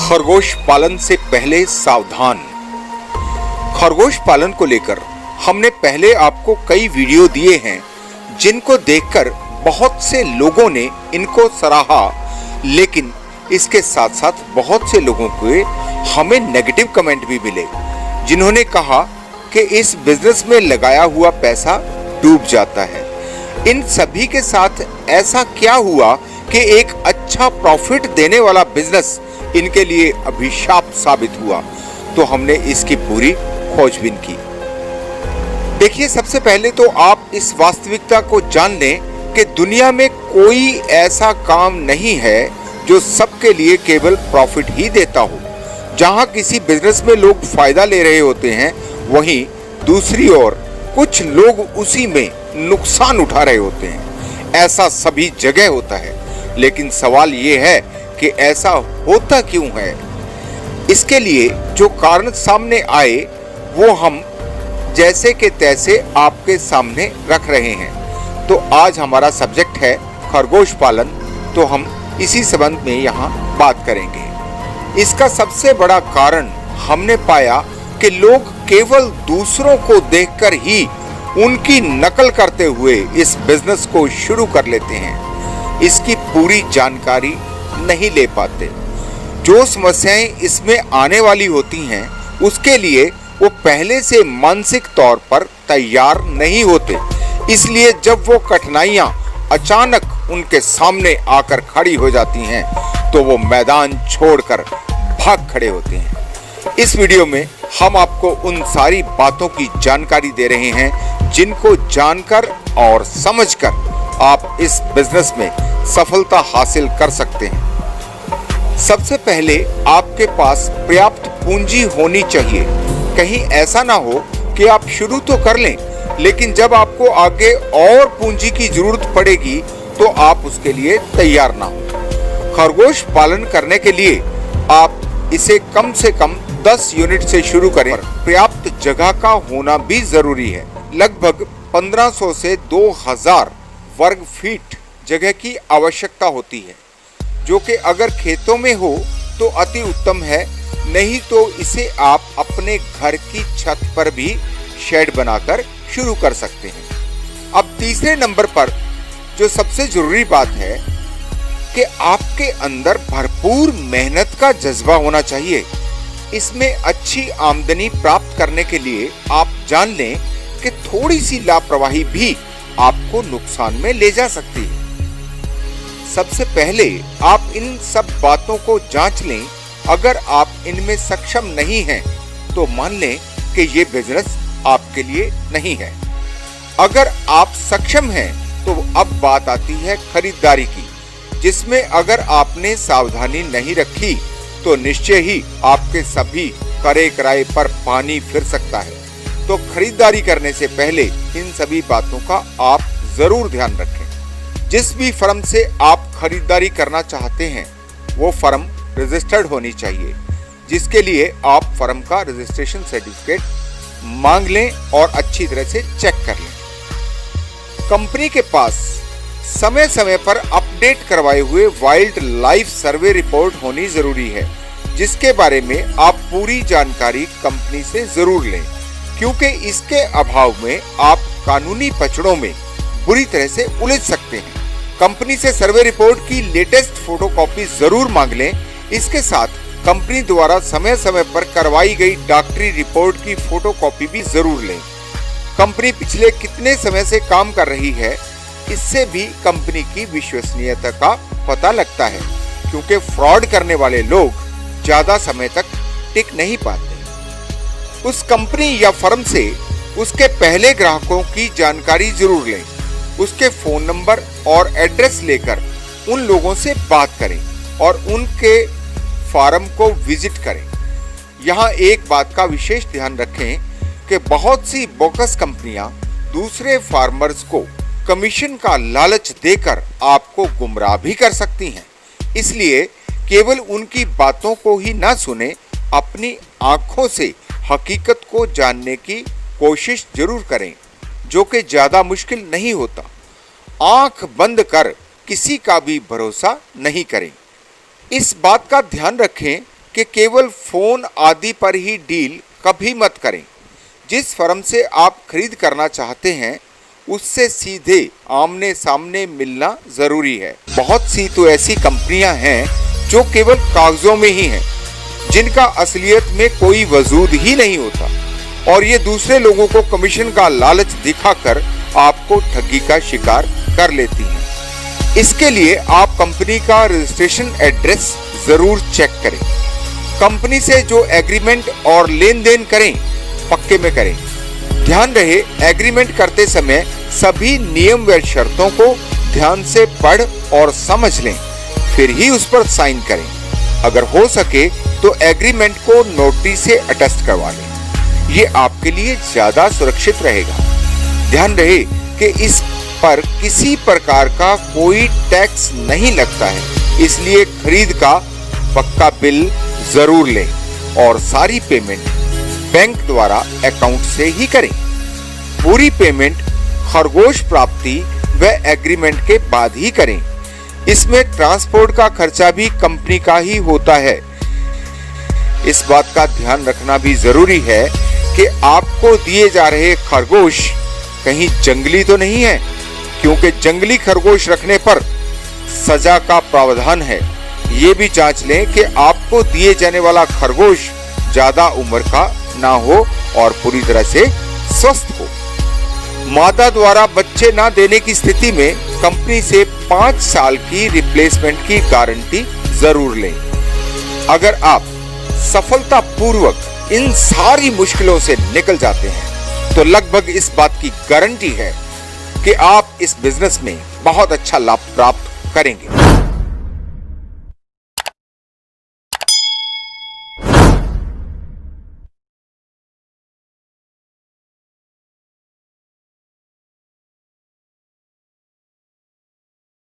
खरगोश पालन से पहले सावधान। खरगोश पालन को लेकर हमने पहले आपको कई वीडियो दिए हैं, जिनको देखकर बहुत से लोगों ने इनको सराहा, लेकिन इसके साथ साथ बहुत से लोगों को हमें नेगेटिव कमेंट भी मिले, जिन्होंने कहा कि इस बिजनेस में लगाया हुआ पैसा डूब जाता है। इन सभी के साथ ऐसा क्या हुआ कि एक अच्छा प्रॉफिट देने वाला बिजनेस इनके लिए अभिशाप साबित हुआ? तो हमने इसकी पूरी खोजबीन की। देखिए, सबसे पहले तो आप इस वास्तविकता को जान लें कि दुनिया में कोई ऐसा काम नहीं है जो सबके लिए केवल प्रॉफिट ही देता हो। जहां किसी बिजनेस में लोग फायदा ले रहे होते हैं, वहीं दूसरी ओर कुछ लोग उसी में नुकसान उठा रहे होते हैं। ऐसा सभी जगह होता है, लेकिन सवाल ये है कि ऐसा होता क्यों है? इसके लिए जो कारण सामने आए वो हम जैसे के तैसे आपके सामने रख रहे हैं। तो आज हमारा सब्जेक्ट है खरगोश पालन, तो हम इसी संबंध में यहाँ बात करेंगे। इसका सबसे बड़ा कारण हमने पाया कि लोग केवल दूसरों को देखकर ही उनकी नकल करते हुए इस बिजनेस को शुरू कर लेते हैं। इसकी पूरी जानकारी नहीं ले पाते। जो समस्याएं इसमें आने वाली होती हैं, उसके लिए वो पहले से मानसिक तौर पर तैयार नहीं होते। इसलिए जब वो कठिनाइयां अचानक उनके सामने आकर खड़ी हो जाती हैं, तो वो मैदान छोड़कर भाग खड़े होते हैं। इस वीडियो में हम आपको उन सारी बातों की जानकारी दे रहे हैं, जिनको जानकर और समझकर आप इस बिजनेस में सफलता हासिल कर सकते हैं। सबसे पहले आपके पास पर्याप्त पूंजी होनी चाहिए। कहीं ऐसा ना हो कि आप शुरू तो कर लें, लेकिन जब आपको आगे और पूंजी की जरूरत पड़ेगी तो आप उसके लिए तैयार ना हो। खरगोश पालन करने के लिए आप इसे कम से कम 10 यूनिट से शुरू करें। पर्याप्त जगह का होना भी जरूरी है। लगभग 1500 से 2000 वर्ग फीट जगह की आवश्यकता होती है, जो कि अगर खेतों में हो तो अति उत्तम है, नहीं तो इसे आप अपने घर की छत पर भी शेड बनाकर शुरू कर सकते हैं। अब तीसरे नंबर पर जो सबसे जरूरी बात है कि आपके अंदर भरपूर मेहनत का जज्बा होना चाहिए। इसमें अच्छी आमदनी प्राप्त करने के लिए आप जान लें कि थोड़ी सी लापरवाही भी आपको नुकसान में ले जा सकती है। सबसे पहले आप इन सब बातों को जांच लें। अगर आप इनमें सक्षम नहीं हैं, तो मान लें कि ये बिजनेस आपके लिए नहीं है। अगर आप सक्षम हैं, तो अब बात आती है खरीदारी की, जिसमें अगर आपने सावधानी नहीं रखी तो निश्चय ही आपके सभी करे कराए पर पानी फिर सकता है। तो खरीदारी करने से पहले इन सभी बातों का आप जरूर ध्यान रखें। जिस भी फर्म से आप खरीदारी करना चाहते हैं, वो फर्म रजिस्टर्ड होनी चाहिए, जिसके लिए आप फर्म का रजिस्ट्रेशन सर्टिफिकेट मांग लें और अच्छी तरह से चेक कर लें। कंपनी के पास समय समय पर अपडेट करवाए हुए वाइल्ड लाइफ सर्वे रिपोर्ट होनी जरूरी है, जिसके बारे में आप पूरी जानकारी कंपनी से जरूर लें, क्योंकि इसके अभाव में आप कानूनी पचड़ों में बुरी तरह से उलझ सकते हैं। कंपनी से सर्वे रिपोर्ट की लेटेस्ट फोटोकॉपी जरूर मांग लें। इसके साथ कंपनी द्वारा समय समय पर करवाई गई डॉक्टरी रिपोर्ट की फोटोकॉपी भी जरूर लें। कंपनी पिछले कितने समय से काम कर रही है, इससे भी कंपनी की विश्वसनीयता का पता लगता है, क्योंकि फ्रॉड करने वाले लोग ज्यादा समय तक टिक नहीं पाते। उस कंपनी या फर्म से उसके पहले ग्राहकों की जानकारी जरूर लें। उसके फोन नंबर और एड्रेस लेकर उन लोगों से बात करें और उनके फार्म को विजिट करें। यहाँ एक बात का विशेष ध्यान रखें कि बहुत सी बोगस कंपनियां दूसरे फार्मर्स को कमीशन का लालच देकर आपको गुमराह भी कर सकती हैं। इसलिए केवल उनकी बातों को ही ना सुने, अपनी आंखों से हकीकत को जानने की कोशिश जरूर करें, जो कि ज्यादा मुश्किल नहीं होता। आंख बंद कर किसी का भी भरोसा नहीं करें। इस बात का ध्यान रखें कि केवल फोन आदि पर ही डील कभी मत करें। जिस फर्म से आप खरीद करना चाहते हैं उससे सीधे आमने सामने मिलना जरूरी है। बहुत सी तो ऐसी कंपनियां हैं जो केवल कागजों में ही हैं, जिनका असलियत में कोई वजूद ही नहीं होता और ये दूसरे लोगों को कमीशन का लालच दिखाकर आपको ठगी का शिकार कर लेती हैं। इसके लिए आप कंपनी का रजिस्ट्रेशन एड्रेस जरूर चेक करें। कंपनी से जो एग्रीमेंट और लेन देन करें पक्के में करें। ध्यान रहे एग्रीमेंट करते समय सभी नियम व शर्तों को ध्यान से पढ़ और समझ लें, फिर ही उस पर साइन करें। अगर हो सके तो एग्रीमेंट को नोटरी से अटेस्ट करवा लें। ये आपके लिए ज्यादा सुरक्षित रहेगा। ध्यान रहे कि इस पर किसी प्रकार का कोई टैक्स नहीं लगता है, इसलिए खरीद का पक्का बिल जरूर लें और सारी पेमेंट बैंक द्वारा अकाउंट से ही करें। पूरी पेमेंट खरगोश प्राप्ति व एग्रीमेंट के बाद ही करें। इसमें ट्रांसपोर्ट का खर्चा भी कंपनी का ही होता है। इस बात का ध्यान रखना भी जरूरी है कि आपको दिए जा रहे खरगोश कहीं जंगली तो नहीं है, क्योंकि जंगली खरगोश रखने पर सजा का प्रावधान है। ये भी जांच लें कि आपको दिए जाने वाला खरगोश ज्यादा उम्र का ना हो और पूरी तरह से स्वस्थ हो। मादा द्वारा बच्चे ना देने की स्थिति में कंपनी से 5 साल की रिप्लेसमेंट की गारंटी जरूर लें। अगर आप सफलतापूर्वक इन सारी मुश्किलों से निकल जाते हैं तो लगभग इस बात की गारंटी है कि आप इस बिजनेस में बहुत अच्छा लाभ प्राप्त करेंगे।